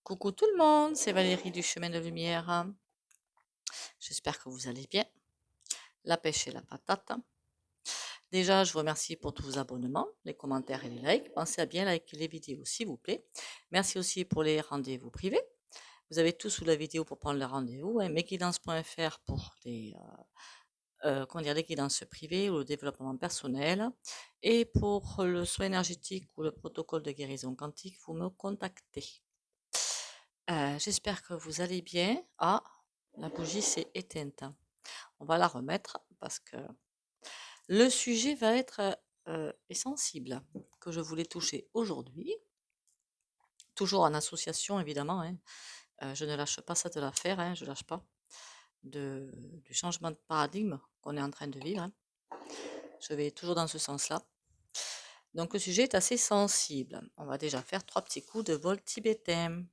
Coucou tout le monde, c'est Valérie du Chemin de Lumière. J'espère que vous allez bien. La pêche et la patate. Déjà, je vous remercie pour tous vos abonnements, les commentaires et les likes. Pensez à bien liker les vidéos s'il vous plaît. Merci aussi pour les rendez-vous privés. Vous avez tout sous la vidéo pour prendre le rendez-vous. Mesguidances.fr pour les guidances privées ou le développement personnel. Et pour le soin énergétique ou le protocole de guérison quantique, vous me contactez. J'espère que vous allez bien. Ah, la bougie s'est éteinte. On va la remettre parce que le sujet va être sensible que je voulais toucher aujourd'hui. Toujours en association, évidemment. Hein. Je ne lâche pas ça de l'affaire. Hein, je ne lâche pas du changement de paradigme qu'on est en train de vivre. Hein. Je vais toujours dans ce sens-là. Donc le sujet est assez sensible. On va déjà faire 3 petits coups de vol tibétain.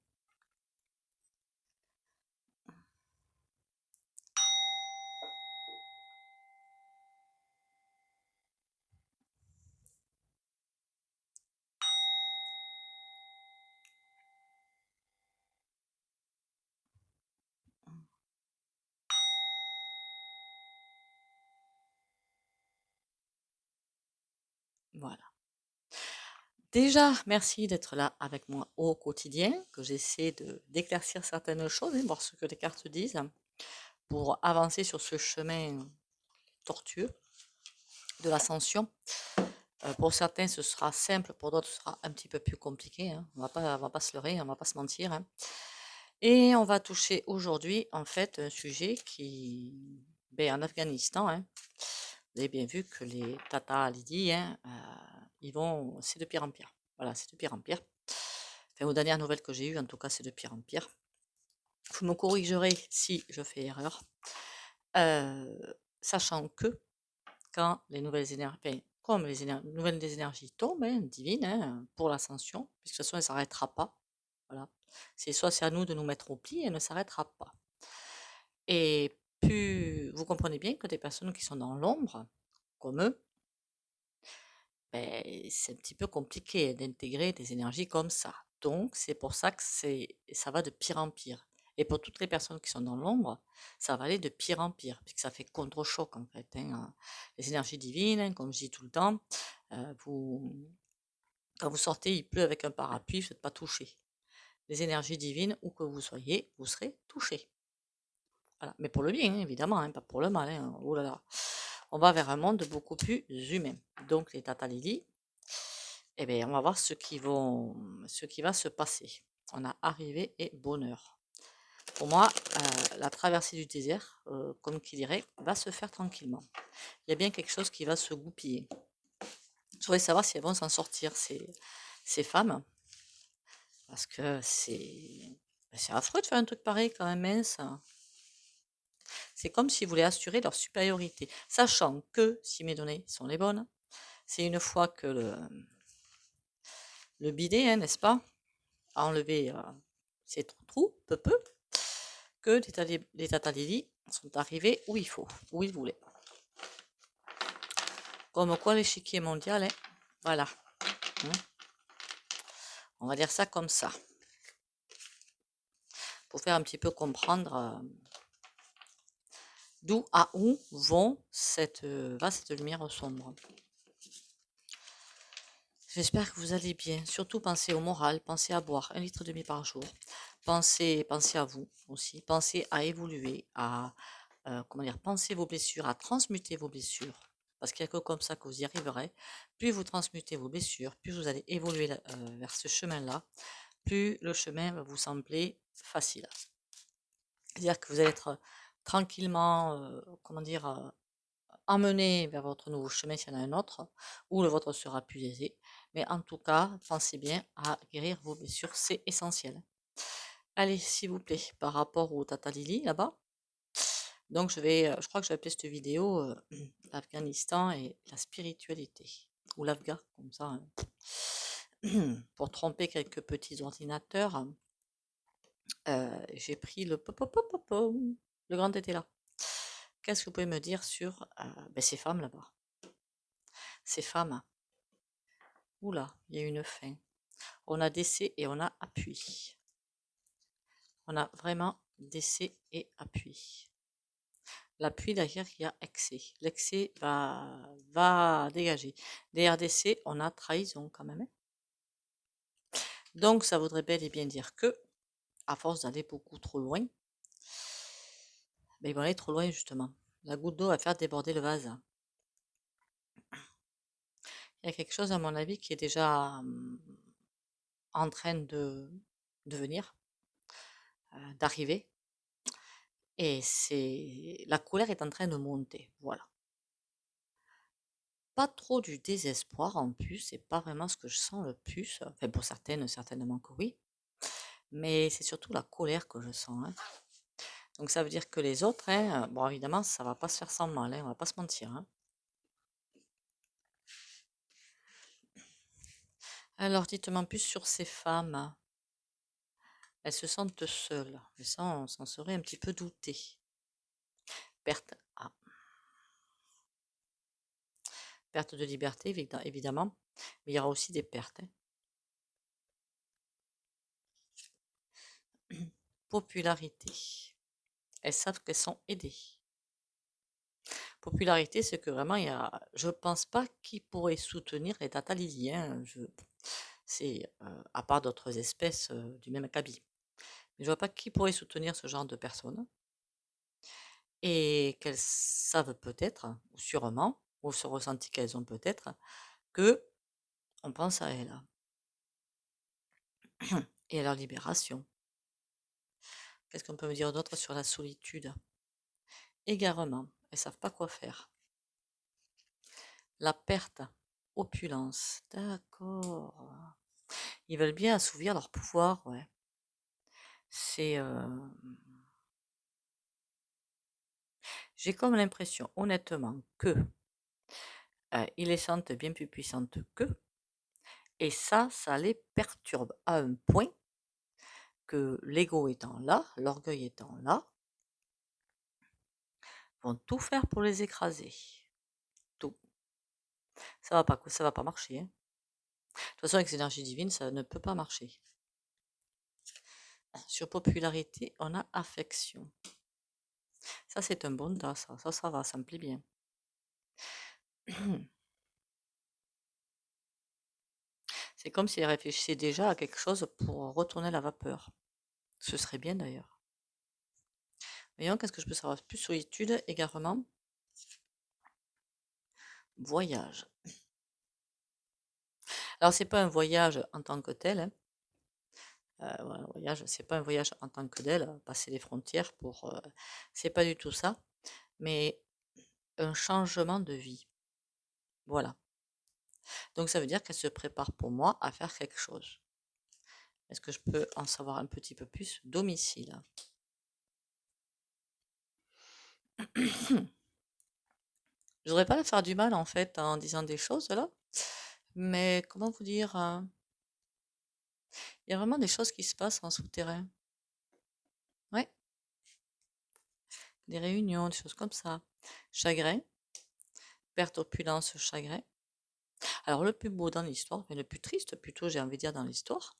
Voilà. Déjà, merci d'être là avec moi au quotidien, que j'essaie d'éclaircir certaines choses, voir ce que les cartes disent, pour avancer sur ce chemin tortueux de l'ascension. Pour certains, ce sera simple, pour d'autres, ce sera un petit peu plus compliqué. Hein. On va pas se leurrer, on va pas se mentir. Hein. Et on va toucher aujourd'hui, en fait, un sujet qui, en Afghanistan, hein, vous avez bien vu que les Tata Lidi, hein, c'est de pire en pire. Voilà, c'est de pire en pire. Enfin, aux dernières nouvelles que j'ai eues, en tout cas, c'est de pire en pire. Vous me corrigerez si je fais erreur. Sachant que quand les nouvelles énergies, comme les nouvelles des énergies tombent, hein, divines, hein, pour l'ascension, puisque de toute façon, elle ne s'arrêtera pas. Voilà. C'est à nous de nous mettre au pli, elle ne s'arrêtera pas. Et plus vous comprenez bien que des personnes qui sont dans l'ombre, comme eux, c'est un petit peu compliqué d'intégrer des énergies comme ça. Donc, c'est pour ça que ça va de pire en pire. Et pour toutes les personnes qui sont dans l'ombre, ça va aller de pire en pire, puisque ça fait contre-choc en fait. Hein. Les énergies divines, hein, comme je dis tout le temps, euh, vous, quand vous sortez, il pleut avec un parapluie, vous n'êtes pas touché. Les énergies divines, où que vous soyez, vous serez touché. Voilà. Mais pour le bien, hein, évidemment, hein, pas pour le mal. Hein. Oh là là. On va vers un monde beaucoup plus humain. Donc les Tata Lily, eh bien, on va voir ce qui va se passer. On a arrivé et bonheur. Pour moi, la traversée du désert, comme qui dirait, va se faire tranquillement. Il y a bien quelque chose qui va se goupiller. Je voudrais savoir si elles vont s'en sortir, ces femmes, parce que c'est affreux de faire un truc pareil quand même, mince. C'est comme s'ils voulaient assurer leur supériorité, sachant que, si mes données sont les bonnes, c'est une fois que le bidet, hein, n'est-ce pas, a enlevé ces trous, peu, que les Tata Lily sont arrivés où il faut, où ils voulaient. Comme quoi l'échiquier mondial, hein, voilà. Hein. On va dire ça comme ça. Pour faire un petit peu comprendre d'où à où va cette lumière sombre. J'espère que vous allez bien. Surtout pensez au moral, pensez à boire 1,5 litre par jour. Pensez à vous aussi. Pensez à évoluer, à pensez vos blessures, à transmuter vos blessures. Parce qu'il n'y a que comme ça que vous y arriverez. Plus vous transmutez vos blessures, plus vous allez évoluer vers ce chemin-là, plus le chemin va vous sembler facile. C'est-à-dire que vous allez être tranquillement, emmené vers votre nouveau chemin s'il y en a un autre, ou le vôtre sera plus aisé. Mais en tout cas, pensez bien à guérir vos blessures, c'est essentiel. Allez, s'il vous plaît, par rapport au Tata Lily là-bas. Donc je crois que je vais appeler cette vidéo l'Afghanistan et la spiritualité, ou l'Afghan, comme ça, hein. Pour tromper quelques petits ordinateurs. J'ai pris le grand était là. Qu'est-ce que vous pouvez me dire sur ces femmes là-bas? Ces femmes, oula, il y a une fin. On a décès et on a appui. On a vraiment décès et appui. L'appui, derrière, il y a excès. L'excès va dégager. Derrière décès, on a trahison quand même, hein. Donc, ça voudrait bel et bien dire que, à force d'aller beaucoup trop loin, ben, ils vont aller trop loin, justement. La goutte d'eau va faire déborder le vase. Il y a quelque chose, à mon avis, qui est déjà en train de venir, d'arriver. Et la colère est en train de monter. Voilà. Pas trop du désespoir en plus, c'est pas vraiment ce que je sens le plus. Enfin, pour certaines, certainement que oui. Mais c'est surtout la colère que je sens, hein. Donc ça veut dire que les autres, hein, bon évidemment, ça va pas se faire sans mal, hein, on va pas se mentir, hein. Alors dites-moi en plus sur ces femmes. Elles se sentent seules. Et ça, on s'en serait un petit peu douté. Perte, perte de liberté, évidemment. Mais il y aura aussi des pertes, hein. Popularité. Elles savent qu'elles sont aidées. Popularité, c'est que vraiment, je pense pas qui pourrait soutenir les Tata Lily, hein. C'est, à part d'autres espèces du même acabit. Mais je vois pas qui pourrait soutenir ce genre de personnes. Et qu'elles savent peut-être, ou sûrement, ou ce ressenti qu'elles ont peut-être, que on pense à elles et à leur libération. Qu'est-ce qu'on peut me dire d'autre sur la solitude? Égarement, elles savent pas quoi faire. La perte, opulence, d'accord. Ils veulent bien assouvir leur pouvoir, ouais. C'est, j'ai comme l'impression, honnêtement, que ils les sentent bien plus puissantes qu'eux, et ça les perturbe à un point que l'ego étant là, l'orgueil étant là, vont tout faire pour les écraser. Tout. Ça va pas marcher, hein. De toute façon, avec l'énergie divine, ça ne peut pas marcher. Sur popularité, on a affection. Ça, c'est un bon tas, ça. Ça va, ça me plaît bien. C'est comme s'il réfléchissait déjà à quelque chose pour retourner la vapeur. Ce serait bien d'ailleurs. Voyons, qu'est-ce que je peux savoir? Plus solitude, égarement. Voyage. Alors, c'est pas un voyage en tant que tel, hein. Voilà, voyage, c'est pas un voyage en tant que tel, passer les frontières pour. C'est pas du tout ça, mais un changement de vie. Voilà. Donc, ça veut dire qu'elle se prépare pour moi à faire quelque chose. Est-ce que je peux en savoir un petit peu plus? Domicile. Je voudrais pas la faire du mal en fait en disant des choses là, mais comment vous dire, il y a vraiment des choses qui se passent en souterrain. Ouais, des réunions, des choses comme ça. Chagrin, perte, opulence, chagrin. Alors le plus beau dans l'histoire, enfin le plus triste plutôt, j'ai envie de dire dans l'histoire,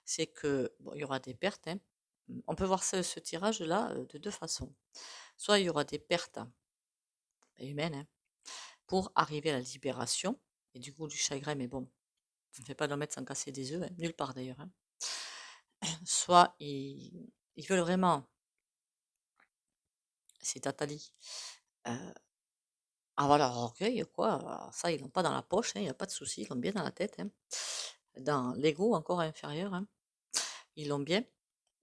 c'est que bon, il y aura des pertes, hein. On peut voir ce tirage-là de deux façons. Soit il y aura des pertes humaines, hein, pour arriver à la libération et du coup du chagrin, mais bon, on ne fait pas d'omelette sans casser des œufs, hein, nulle part d'ailleurs, hein. Soit ils veulent vraiment, c'est Tatali, avoir leur orgueil, quoi. Alors ça, ils l'ont pas dans la poche, hein, il n'y a pas de souci, ils l'ont bien dans la tête, hein. Dans l'ego encore inférieur, hein. Ils l'ont bien.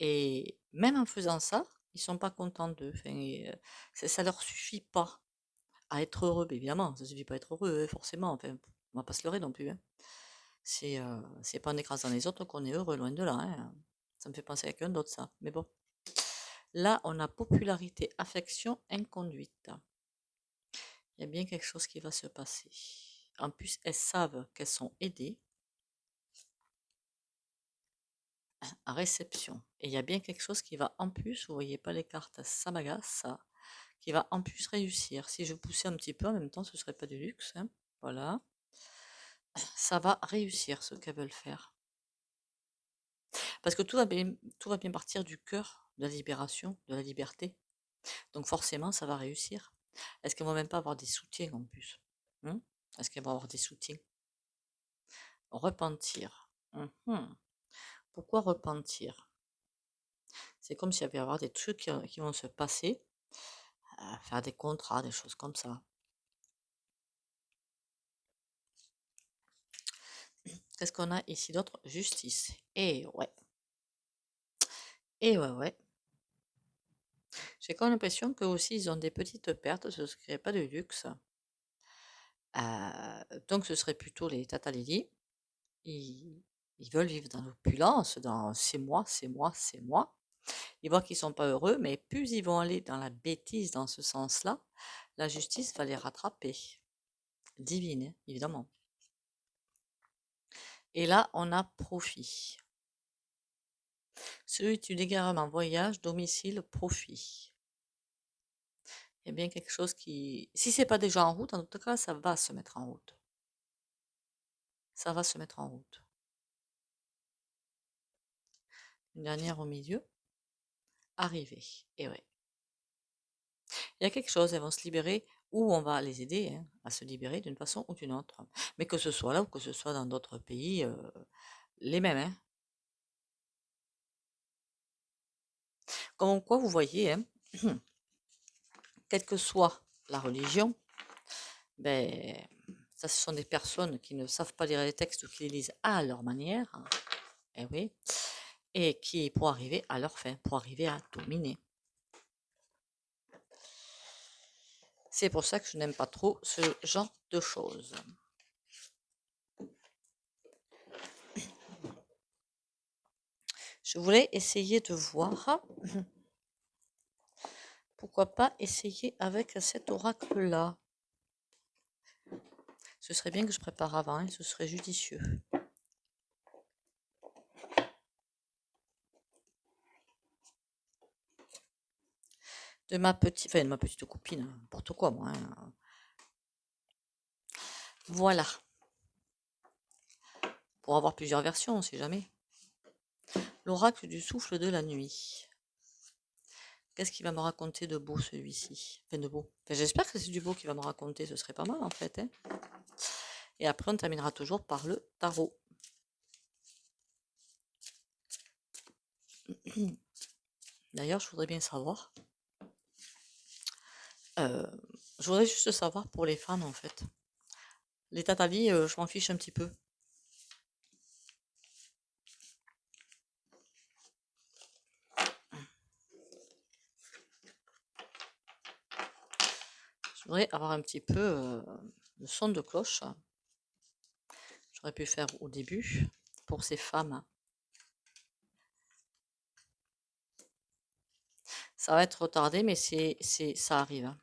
Et même en faisant ça, ils sont pas contents d'eux. Enfin, ça leur suffit pas à être heureux. Mais évidemment, ça suffit pas à être heureux, hein, forcément. Enfin, on va pas se leurrer non plus, hein. C'est pas en écrasant les autres qu'on est heureux, loin de là, hein. Ça me fait penser à quelqu'un d'autre, ça. Mais bon. Là, on a popularité, affection, inconduite. Il y a bien quelque chose qui va se passer. En plus, elles savent qu'elles sont aidées à réception. Et il y a bien quelque chose qui va en plus, vous voyez pas les cartes, ça m'agace, ça, qui va en plus réussir. Si je poussais un petit peu en même temps, ce serait pas du luxe, hein. Voilà. Ça va réussir ce qu'elles veulent faire. Parce que tout va bien partir du cœur, de la libération, de la liberté. Donc forcément, ça va réussir. Est-ce qu'elles vont même pas avoir des soutiens en plus? Hein? Est-ce qu'elles vont avoir des soutiens? Repentir. Mhm. Pourquoi repentir? C'est comme s'il y avait avoir des trucs qui vont se passer, faire des contrats, des choses comme ça. Qu'est-ce qu'on a ici d'autre? Justice. Et ouais. Et ouais, ouais. J'ai comme l'impression qu'eux aussi, ils ont des petites pertes, ce ne serait pas de luxe. Donc ce serait plutôt les Tata Lily. Ils, ils veulent vivre dans l'opulence, dans c'est moi, c'est moi, c'est moi. Ils voient qu'ils sont pas heureux, mais plus ils vont aller dans la bêtise dans ce sens-là, la justice va les rattraper. Divine, hein, évidemment. Et là, on a profit. Celui du égarement, voyage, domicile, profit. Il y a bien quelque chose qui... Si c'est pas déjà en route, en tout cas, ça va se mettre en route. Ça va se mettre en route. Une dernière au milieu. Arriver. Et ouais. Il y a quelque chose, elles vont se libérer ou on va les aider hein, à se libérer d'une façon ou d'une autre. Mais que ce soit là ou que ce soit dans d'autres pays, les mêmes. Hein. Comme quoi, vous voyez, hein, quelle que soit la religion, ben, ça, ce sont des personnes qui ne savent pas lire les textes ou qui les lisent à leur manière. Hein, eh oui, et qui, pour arriver à leur fin, pour arriver à dominer. C'est pour ça que je n'aime pas trop ce genre de choses. Je voulais essayer de voir, pourquoi pas essayer avec cet oracle-là. Ce serait bien que je prépare avant, hein, ce serait judicieux. De ma petite, enfin de ma petite copine, n'importe quoi moi. Hein. Voilà, pour avoir plusieurs versions, on sait jamais. L'oracle du souffle de la nuit. Qu'est-ce qu'il va me raconter de beau celui-ci? Enfin de beau. Enfin, j'espère que c'est du beau qu'il va me raconter, ce serait pas mal en fait. Hein. Et après on terminera toujours par le tarot. D'ailleurs, je voudrais bien savoir. Je voudrais juste savoir pour les femmes en fait. Les tatalis, je m'en fiche un petit peu. Je voudrais avoir un petit peu le son de cloche. J'aurais pu faire au début pour ces femmes. Ça va être retardé, mais ça arrive.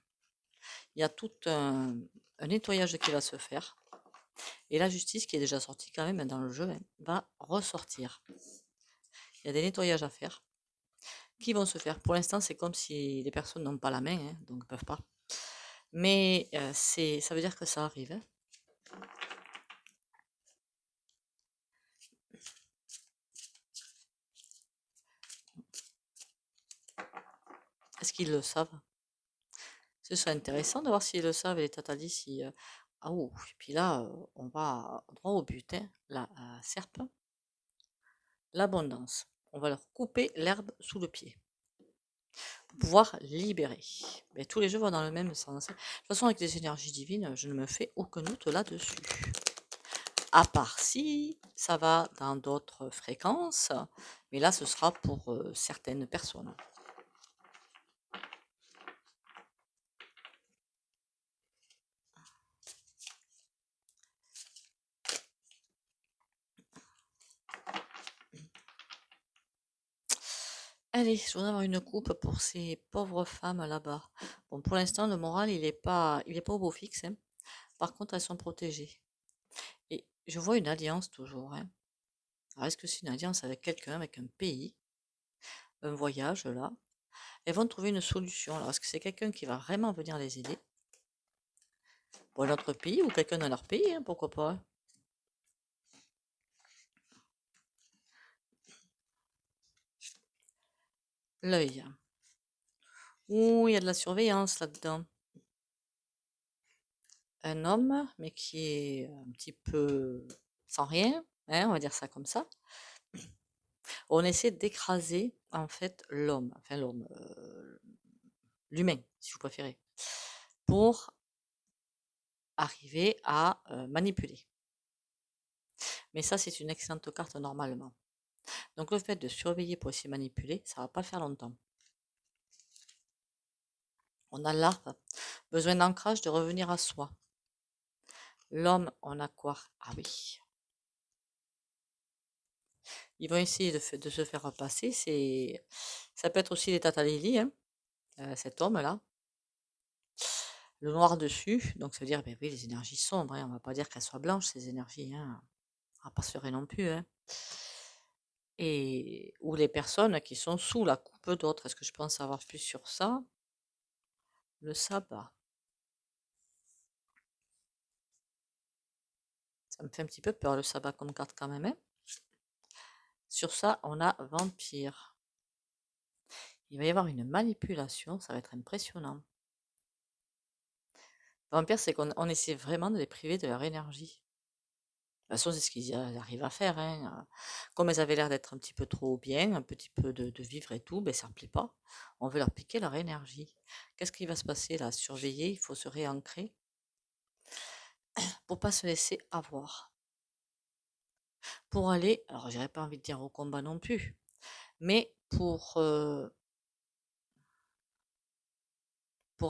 Il y a tout un nettoyage qui va se faire. Et la justice, qui est déjà sortie quand même dans le jeu, hein, va ressortir. Il y a des nettoyages à faire qui vont se faire. Pour l'instant, c'est comme si les personnes n'ont pas la main, hein, donc ne peuvent pas. Mais ça veut dire que ça arrive. Hein. Est-ce qu'ils le savent? Ce serait intéressant de voir s'ils le savent, et les tatalis, si... Ah ouh, et puis là, on va droit au but, hein, la serpe. L'abondance. On va leur couper l'herbe sous le pied. Pour pouvoir libérer. Mais tous les jeux vont dans le même sens. De toute façon, avec les énergies divines, je ne me fais aucun doute là-dessus. À part si ça va dans d'autres fréquences, mais là, ce sera pour certaines personnes. Allez, je voudrais avoir une coupe pour ces pauvres femmes là-bas. Bon, pour l'instant, le moral, il est pas au beau fixe. Hein. Par contre, elles sont protégées. Et je vois une alliance toujours. Hein. Alors, est-ce que c'est une alliance avec quelqu'un, avec un pays? Un voyage, là? Elles vont trouver une solution. Alors, est-ce que c'est quelqu'un qui va vraiment venir les aider? Pour un autre pays ou quelqu'un dans leur pays, hein, pourquoi pas? l'œil. Ouh, il y a de la surveillance là-dedans. Un homme, mais qui est un petit peu sans rien, hein, on va dire ça comme ça. On essaie d'écraser en fait l'homme, enfin l'homme, l'humain, si vous préférez, pour arriver à manipuler. Mais ça, c'est une excellente carte normalement. Donc le fait de surveiller pour essayer de manipuler, ça va pas faire longtemps. On a l'arbre, besoin d'ancrage, de revenir à soi. L'homme, on a quoi? Ah oui. Ils vont essayer de se faire repasser. Ça peut être aussi les Tata Lily, hein, cet homme-là. Le noir dessus, donc ça veut dire, ben oui, les énergies sombres, hein, on va pas dire qu'elles soient blanches, ces énergies, hein. On va pas se leurrer non plus, hein. Et, ou les personnes qui sont sous la coupe d'autres. Est-ce que je pense savoir plus sur ça? Le sabbat. Ça me fait un petit peu peur, le sabbat comme carte quand même, hein. Sur ça, on a vampire. Il va y avoir une manipulation, ça va être impressionnant. Vampire, c'est qu'on essaie vraiment de les priver de leur énergie. De toute façon, c'est ce qu'ils arrivent à faire, hein. Comme elles avaient l'air d'être un petit peu trop bien, un petit peu de vivre et tout, ben ça ne plaît pas. On veut leur piquer leur énergie. Qu'est-ce qui va se passer là? Surveiller, il faut se réancrer pour pas se laisser avoir. Pour aller, alors j'aurais pas envie de dire au combat non plus, mais pour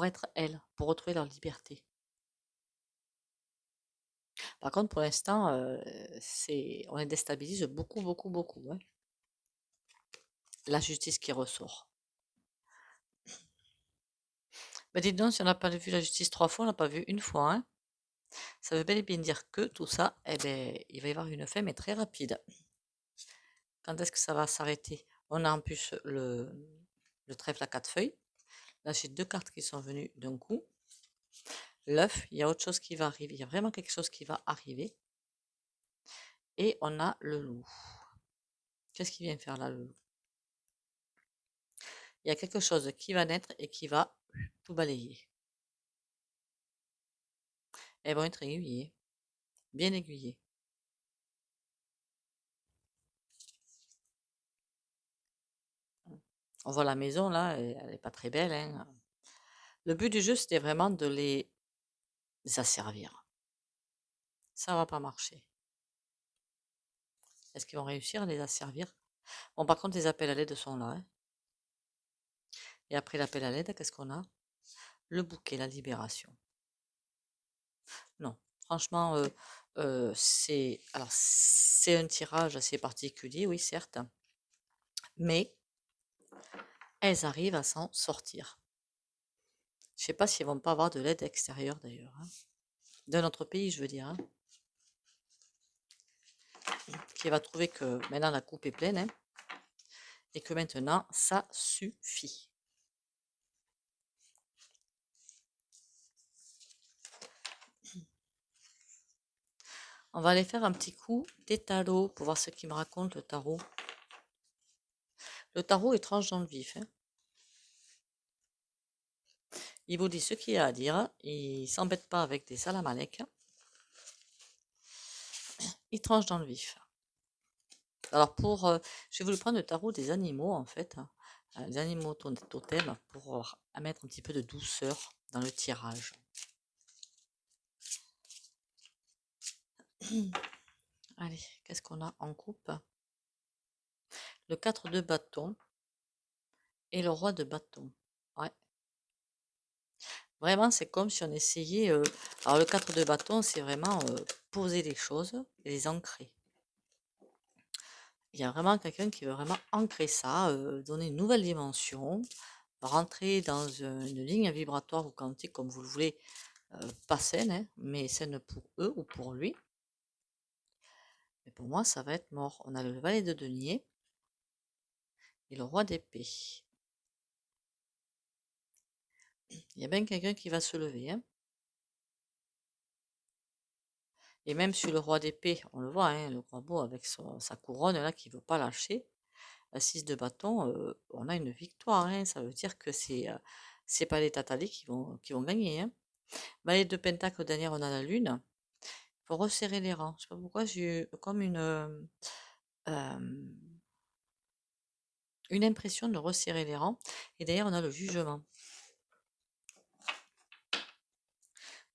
être elles, pour retrouver leur liberté. Par contre, pour l'instant, on les déstabilise beaucoup, beaucoup, beaucoup, hein. La justice qui ressort. Bah dites donc, si on n'a pas vu la justice 3 fois, on n'a pas vu une fois, hein. Ça veut bel et bien dire que tout ça, eh ben, il va y avoir une fin, mais très rapide. Quand est-ce que ça va s'arrêter? On a en plus le trèfle à 4 feuilles. Là, j'ai 2 cartes qui sont venues d'un coup. L'œuf, il y a autre chose qui va arriver. Il y a vraiment quelque chose qui va arriver. Et on a le loup. Qu'est-ce qu'il vient faire là, le loup? Il y a quelque chose qui va naître et qui va tout balayer. Elles vont être aiguillées, bien aiguillées. On voit la maison là, elle n'est pas très belle, hein. Le but du jeu, c'était vraiment de les asservir. Ça va pas marcher. Est-ce qu'ils vont réussir à les asservir? Bon, par contre, les appels à l'aide sont là, hein. Et après l'appel à l'aide, qu'est-ce qu'on a? Le bouquet, la libération. Non, franchement, c'est un tirage assez particulier, oui, certes, mais elles arrivent à s'en sortir. Je sais pas si elles vont pas avoir de l'aide extérieure d'ailleurs, hein. D'un autre pays, je veux dire, hein, qui va trouver que maintenant la coupe est pleine, hein, et que maintenant ça suffit. On va aller faire un petit coup des tarots pour voir ce qu'il me raconte le tarot. Le tarot est tranche dans le vif, hein. Il vous dit ce qu'il y a à dire. Il s'embête pas avec des salamalek. Il tranche dans le vif. Alors j'ai voulu prendre le tarot des animaux en fait, hein, les animaux totems pour mettre un petit peu de douceur dans le tirage. Allez, qu'est-ce qu'on a en coupe? Le 4 de bâton et le roi de bâton. Ouais. Vraiment, c'est comme si on essayait. Alors, le 4 de bâton, c'est vraiment poser les choses et les ancrer. Il y a vraiment quelqu'un qui veut vraiment ancrer ça, donner une nouvelle dimension, rentrer dans une ligne vibratoire ou quantique, comme vous le voulez, pas saine, hein, mais saine pour eux ou pour lui. Mais pour moi, ça va être mort. On a le valet de denier et le roi d'épée. Il y a bien quelqu'un qui va se lever, hein. Et même sur le roi d'épée, on le voit, hein, le roi beau avec sa couronne là qui ne veut pas lâcher. la 6 de bâton, on a une victoire, hein. Ça veut dire que c'est pas les Tatalés qui vont gagner, hein. Valet de pentacle, derrière, on a la lune. Il faut resserrer les rangs. Je sais pas pourquoi j'ai eu comme une impression de resserrer les rangs. Et derrière, on a le jugement.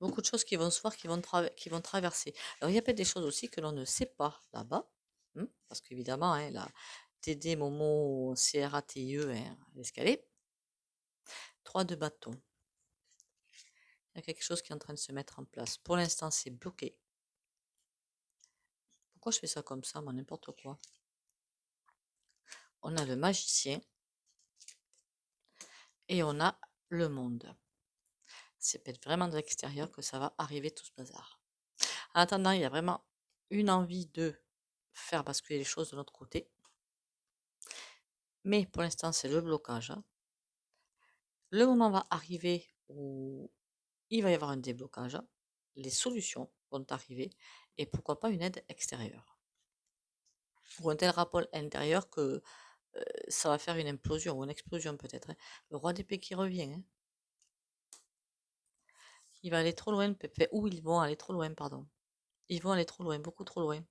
Beaucoup de choses qui vont se voir, qui vont traverser. Alors, il y a peut-être des choses aussi que l'on ne sait pas là-bas. Parce qu'évidemment, hein, la TD, Momo, CRATIE, hein, l'escalier. 3 de bâton. Il y a quelque chose qui est en train de se mettre en place. Pour l'instant, c'est bloqué. Pourquoi je fais ça comme ça, moi, n'importe quoi? On a le magicien et on a le monde. C'est peut-être vraiment de l'extérieur que ça va arriver tout ce bazar. En attendant, il y a vraiment une envie de faire basculer les choses de l'autre côté. Mais pour l'instant, c'est le blocage, hein. Le moment va arriver où il va y avoir un déblocage, hein. Les solutions vont arriver et pourquoi pas une aide extérieure. Ou un tel rapport intérieur que ça va faire une implosion ou une explosion peut-être, hein. Le roi d'épée qui revient, hein. Il va aller trop loin, Pépé. Ou ils vont aller trop loin, pardon. Ils vont aller trop loin, beaucoup trop loin.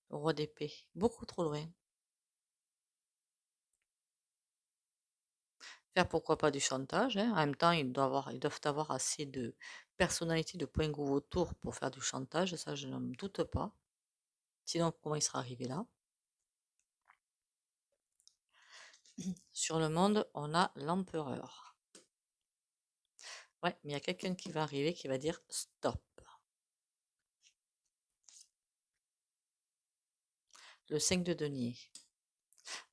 Le roi d'épée, beaucoup trop loin. Faire pourquoi pas du chantage, hein. En même temps, ils doivent avoir assez de personnalité, de points gouv autour pour faire du chantage, ça je n'en doute pas. Sinon, comment il sera arrivé là? Sur le monde, on a l'empereur. Ouais, mais il y a quelqu'un qui va arriver qui va dire stop. Le 5 de denier.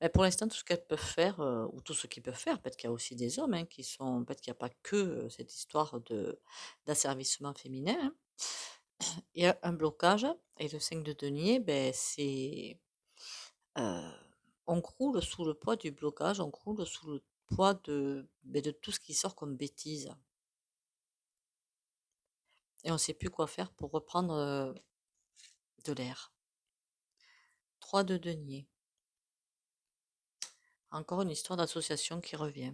Mais pour l'instant, tout ce qu'elles peuvent faire, ou tout ce qu'ils peuvent faire, peut-être qu'il y a aussi des hommes, hein, peut-être qu'il n'y a pas que cette histoire d'asservissement féminin, hein. Il y a un blocage, et le 5 de denier, ben, euh, on croule sous le poids du blocage, on croule sous le poids de tout ce qui sort comme bêtise. Et on ne sait plus quoi faire pour reprendre de l'air. 3 de denier. Encore une histoire d'association qui revient.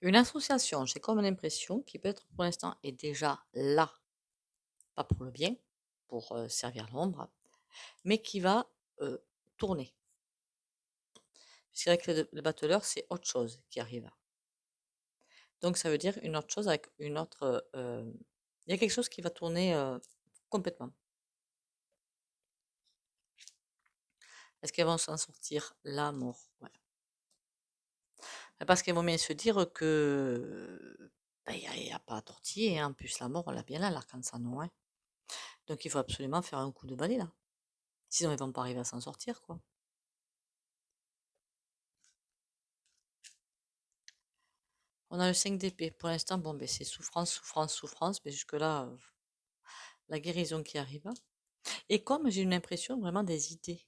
Une association, j'ai comme l'impression, qui peut-être pour l'instant est déjà là, pas pour le bien, pour servir l'ombre, mais qui va tourner. Puisqu'avec le battleur, c'est autre chose qui arrive. Donc ça veut dire une autre chose avec une autre... il y a quelque chose qui va tourner complètement. Est-ce qu'elles vont s'en sortir? La mort, ouais. Parce qu'elles vont bien se dire que il n'y a pas à tortiller, hein. En plus, la mort, on l'a bien là, l'arcane-sanon, hein. Donc il faut absolument faire un coup de balai là. Sinon, ils vont pas arriver à s'en sortir, quoi. On a le 5 d'épée. Pour l'instant, bon, ben, c'est souffrance, souffrance, souffrance. Mais jusque-là, la guérison qui arrive. Et comme j'ai une impression vraiment des idées.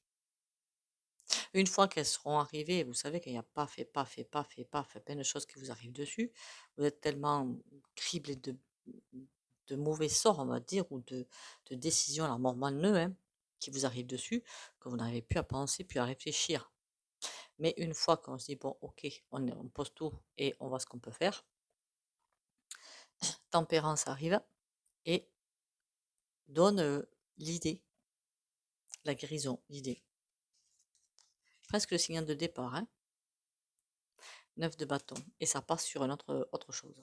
Une fois qu'elles seront arrivées, vous savez qu'il n'y a pas fait, pas fait, pas fait, pas fait, plein de choses qui vous arrivent dessus. Vous êtes tellement criblé de mauvais sorts, on va dire, ou de décisions, alors mormoneux, hein, qui vous arrivent dessus, que vous n'arrivez plus à penser, puis à réfléchir. Mais une fois qu'on se dit, bon, ok, on pose tout et on voit ce qu'on peut faire, tempérance arrive et donne l'idée, la guérison, l'idée. Presque le signal de départ, hein. 9 de bâton. Et ça passe sur une autre chose.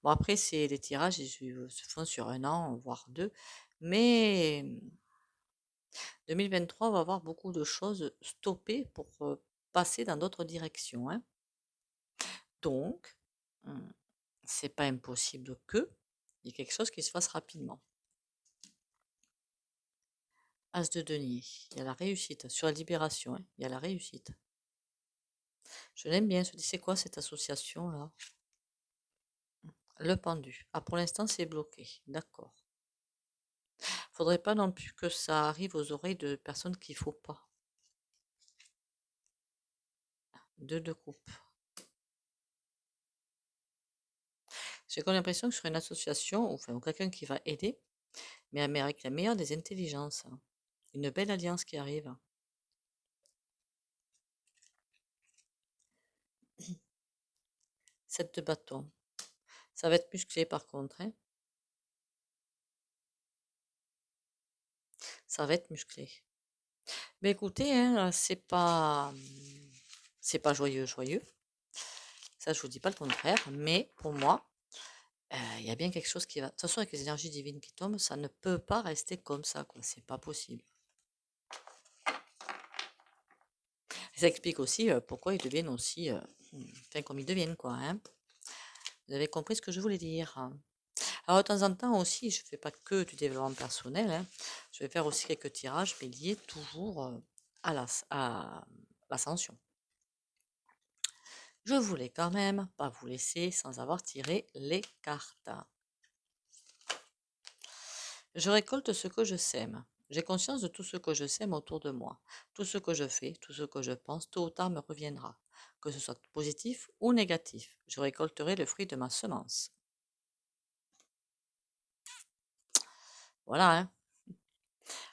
Bon, après, c'est les tirages, ils se font sur un an, voire deux. Mais 2023 va avoir beaucoup de choses stoppées pour passer dans d'autres directions, hein. Donc, c'est pas impossible que il y ait quelque chose qui se fasse rapidement. As de denier, il y a la réussite. Sur la libération, hein, il y a la réussite. Je l'aime bien, je me dis, c'est quoi cette association-là? Le pendu. Ah, pour l'instant, c'est bloqué. D'accord. Faudrait pas non plus que ça arrive aux oreilles de personnes qu'il faut pas. 2 de coupe. J'ai comme l'impression que sur une association, ou enfin, quelqu'un qui va aider, mais avec la meilleure des intelligences. Une belle alliance qui arrive. 7 de bâton. Ça va être musclé par contre, hein. Ça va être musclé. Mais écoutez, hein, c'est pas joyeux, joyeux. Ça, je vous dis pas le contraire. Mais pour moi, il y a bien quelque chose qui va. De toute façon, avec les énergies divines qui tombent, ça ne peut pas rester comme ça, quoi. C'est pas possible. Ça explique aussi pourquoi ils deviennent aussi, enfin, comme ils deviennent, quoi, hein. Vous avez compris ce que je voulais dire. Alors, de temps en temps aussi, je ne fais pas que du développement personnel, hein. Je vais faire aussi quelques tirages, mais liés toujours à l'ascension. Je voulais quand même pas vous laisser sans avoir tiré les cartes. Je récolte ce que je sème. J'ai conscience de tout ce que je sème autour de moi. Tout ce que je fais, tout ce que je pense, tôt ou tard me reviendra. Que ce soit positif ou négatif, je récolterai le fruit de ma semence. Voilà, hein.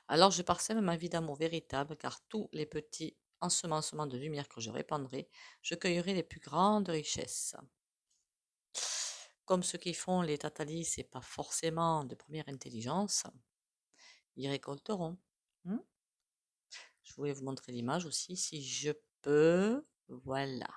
Alors je parsème ma vie d'amour véritable, car tous les petits ensemencements de lumière que je répandrai, je cueillerai les plus grandes richesses. Comme ceux qui font les tatalis, c'est pas forcément de première intelligence, ils récolteront. Hmm. Je voulais vous montrer l'image aussi, si je peux. Voilà.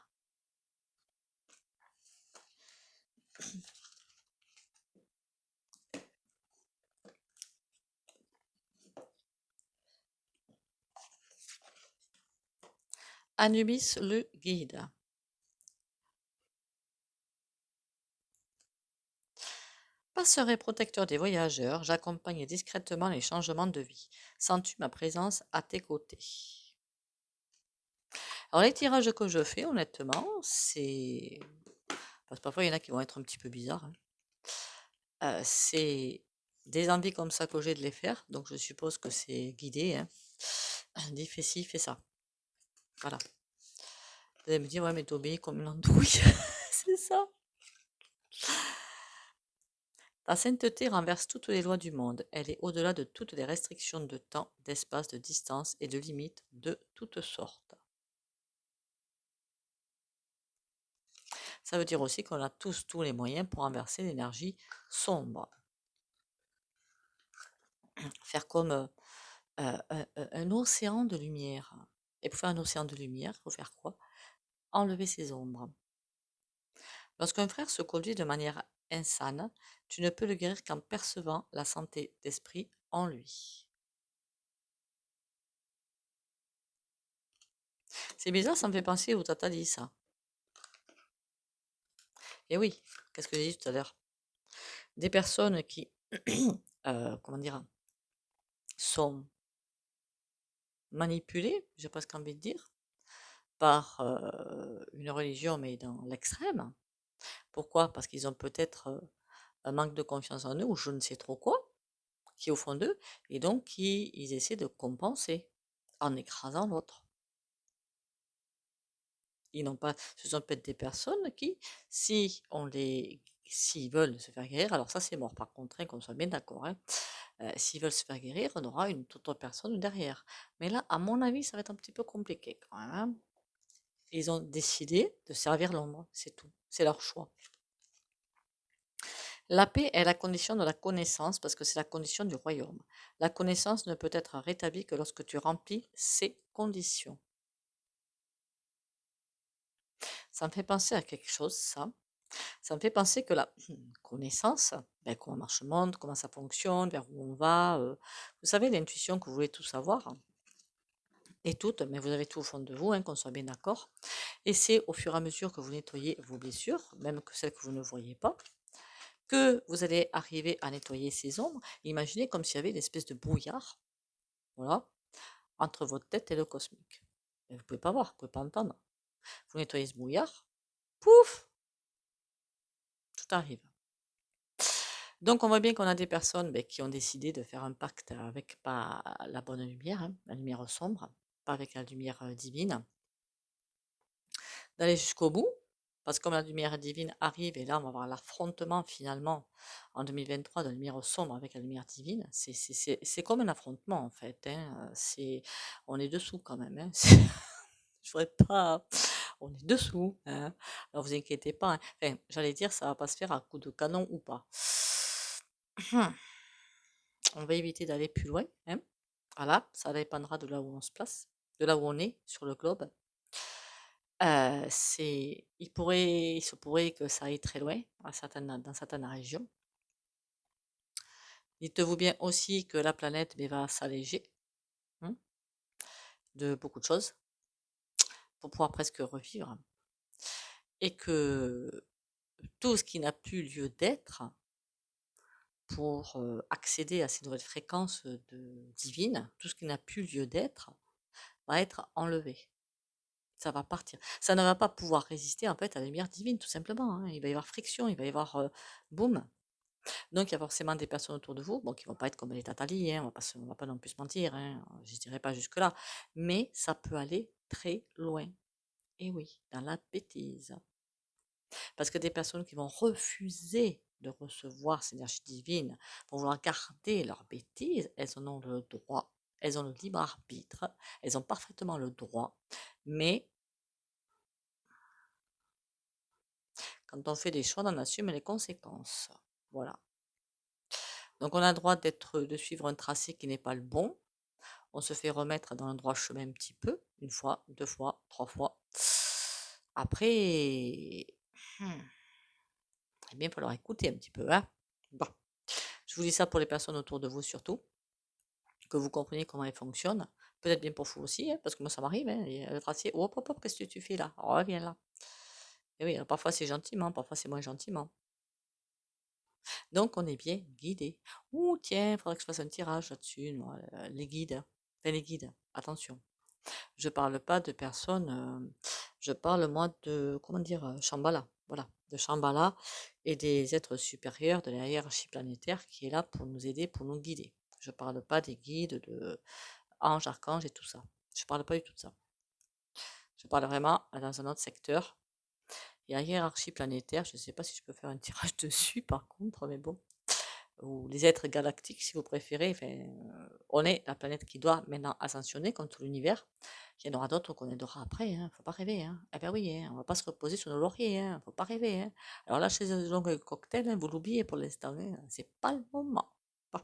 Anubis le guide. Passeur et protecteur des voyageurs, j'accompagne discrètement les changements de vie. Sens-tu ma présence à tes côtés? Alors les tirages que je fais, honnêtement, c'est... Parce que parfois, il y en a qui vont être un petit peu bizarres, hein. C'est des envies comme ça que j'ai de les faire, donc je suppose que c'est guidé, hein. Dis, fais ci, fais ça. Voilà. Vous allez me dire, ouais, mais t'obéis comme une andouille. C'est ça. Ta sainteté renverse toutes les lois du monde. Elle est au-delà de toutes les restrictions de temps, d'espace, de distance et de limites de toutes sortes. Ça veut dire aussi qu'on a tous les moyens pour renverser l'énergie sombre. Faire comme un océan de lumière. Et pour faire un océan de lumière, il faut faire quoi? Enlever ses ombres. Lorsqu'un frère se conduit de manière insane, tu ne peux le guérir qu'en percevant la santé d'esprit en lui. C'est bizarre, ça me fait penser au Tatali, ça. Et oui, qu'est-ce que j'ai dit tout à l'heure? Des personnes qui, comment dire, sont manipulées, j'ai presque envie de dire, par une religion, mais dans l'extrême. Pourquoi? Parce qu'ils ont peut-être un manque de confiance en eux ou je ne sais trop quoi qui est au fond d'eux, et donc ils essaient de compenser en écrasant l'autre. Ils n'ont pas, ce sont peut-être des personnes qui, s'ils veulent se faire guérir, alors ça c'est mort par contre, hein, qu'on soit bien d'accord, hein, s'ils veulent se faire guérir, on aura une toute autre personne derrière. Mais là, à mon avis, ça va être un petit peu compliqué quand même, hein. Ils ont décidé de servir l'ombre, c'est tout, c'est leur choix. La paix est la condition de la connaissance parce que c'est la condition du royaume. La connaissance ne peut être rétablie que lorsque tu remplis ces conditions. Ça me fait penser à quelque chose, ça. Ça me fait penser que la connaissance, ben, comment marche le monde, comment ça fonctionne, vers où on va. Vous savez, l'intuition que vous voulez tout savoir, hein, et toutes, mais vous avez tout au fond de vous, hein, qu'on soit bien d'accord. Et c'est au fur et à mesure que vous nettoyez vos blessures, même que celles que vous ne voyez pas, que vous allez arriver à nettoyer ces ombres. Imaginez comme s'il y avait une espèce de brouillard, voilà, entre votre tête et le cosmique. Et vous ne pouvez pas voir, vous ne pouvez pas entendre. Vous nettoyez ce brouillard, pouf, tout arrive. Donc on voit bien qu'on a des personnes qui ont décidé de faire un pacte avec pas la bonne lumière, hein, la lumière sombre, pas avec la lumière divine, d'aller jusqu'au bout. Parce que comme la lumière divine arrive, et là, on va avoir l'affrontement finalement en 2023 de la lumière sombre avec la lumière divine. C'est comme un affrontement en fait. Hein. On est dessous quand même. Hein. Je voudrais pas. On est dessous. Hein. Alors vous inquiétez pas. Hein. Enfin, j'allais dire, ça va pas se faire à coup de canon ou pas. On va éviter d'aller plus loin. Hein. Voilà, ça dépendra de là où on se place, de là où on est sur le globe. Il se pourrait que ça aille très loin dans certaines régions. Dites-vous bien aussi que la planète va s'alléger hein, de beaucoup de choses pour pouvoir presque revivre et que tout ce qui n'a plus lieu d'être pour accéder à ces nouvelles fréquences divines, tout ce qui n'a plus lieu d'être va être enlevé. Ça va partir. Ça ne va pas pouvoir résister en fait à la lumière divine, tout simplement. Hein. Il va y avoir friction, il va y avoir boum. Donc, il y a forcément des personnes autour de vous, bon, qui vont pas être comme les Tatali, hein, on va pas non plus se mentir, hein, je dirais pas jusque-là, mais ça peut aller très loin. Et oui, dans la bêtise. Parce que des personnes qui vont refuser de recevoir cette énergie divine, vont vouloir garder leur bêtise, elles en ont le droit, elles ont le libre arbitre, elles ont parfaitement le droit, mais quand on fait des choix, on en assume les conséquences. Voilà. Donc on a le droit de suivre un tracé qui n'est pas le bon. On se fait remettre dans le droit chemin un petit peu, une fois, deux fois, trois fois. Après, eh bien, il faut leur écouter un petit peu. Hein. Bon. Je vous dis ça pour les personnes autour de vous surtout, que vous compreniez comment elles fonctionnent. Peut-être bien pour vous aussi, hein, parce que moi ça m'arrive. Hein, le tracé, hop, hop, hop, qu'est-ce que tu fais là? Reviens là. Et oui, alors parfois c'est gentiment, parfois c'est moins gentiment. Donc on est bien guidé. Ouh, tiens, il faudrait que je fasse un tirage là-dessus, les guides. Enfin, les guides, attention. Je parle pas de personnes, je parle moi de, comment dire, Shambhala, voilà, de Shambhala et des êtres supérieurs de la hiérarchie planétaire qui est là pour nous aider, pour nous guider. Je parle pas des guides de anges, archanges et tout ça. Je parle pas du tout de ça. Je parle vraiment dans un autre secteur. Et la hiérarchie planétaire, je ne sais pas si je peux faire un tirage dessus par contre, mais bon. Ou les êtres galactiques si vous préférez. Enfin, on est la planète qui doit maintenant ascensionner comme tout l'univers. Il y en aura d'autres qu'on aidera après, hein. Faut pas rêver, hein. Eh ben oui, hein. On va pas se reposer sur nos lauriers, hein. Faut pas rêver, hein. Alors là, chez les longues cocktail, hein, vous l'oubliez pour l'instant, hein. C'est pas le moment. Bon.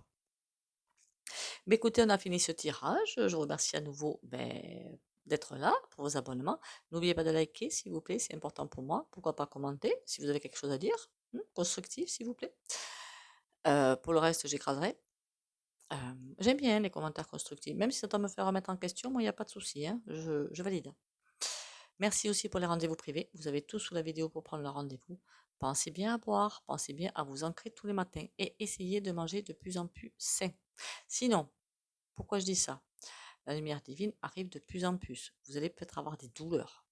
Mais écoutez, on a fini ce tirage. Je vous remercie à nouveau d'être là pour vos abonnements. N'oubliez pas de liker, s'il vous plaît, c'est important pour moi. Pourquoi pas commenter si vous avez quelque chose à dire, constructif, s'il vous plaît. Pour le reste, j'écraserai. J'aime bien les commentaires constructifs, même si ça doit me faire remettre en question, moi, il n'y a pas de souci, hein, je valide. Merci aussi pour les rendez-vous privés. Vous avez tout sous la vidéo pour prendre le rendez-vous. Pensez bien à boire, pensez bien à vous ancrer tous les matins et essayez de manger de plus en plus sain. Sinon, pourquoi je dis ça? La lumière divine arrive de plus en plus. Vous allez peut-être avoir des douleurs.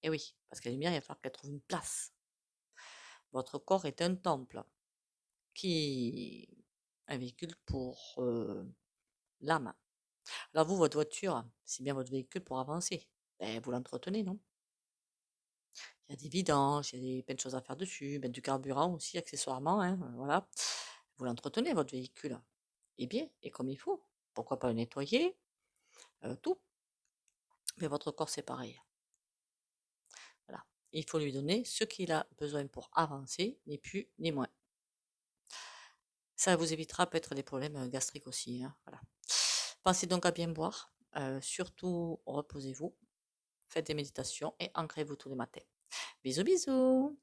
Et oui, parce que la lumière, il va falloir qu'elle trouve une place. Votre corps est un temple qui est un véhicule pour l'âme. Alors vous, votre voiture, c'est bien votre véhicule pour avancer. Ben, vous l'entretenez, non? Il y a des vidanges, il y a plein de choses à faire dessus, mettre du carburant aussi, accessoirement, hein, voilà. Vous l'entretenez, votre véhicule. Et bien, et comme il faut. Pourquoi pas le nettoyer, tout. Mais votre corps, c'est pareil. Voilà. Il faut lui donner ce qu'il a besoin pour avancer, ni plus ni moins. Ça vous évitera peut-être des problèmes gastriques aussi, hein, voilà. Pensez donc à bien boire. Surtout, reposez-vous, faites des méditations et ancrez-vous tous les matins. Bisous, bisous!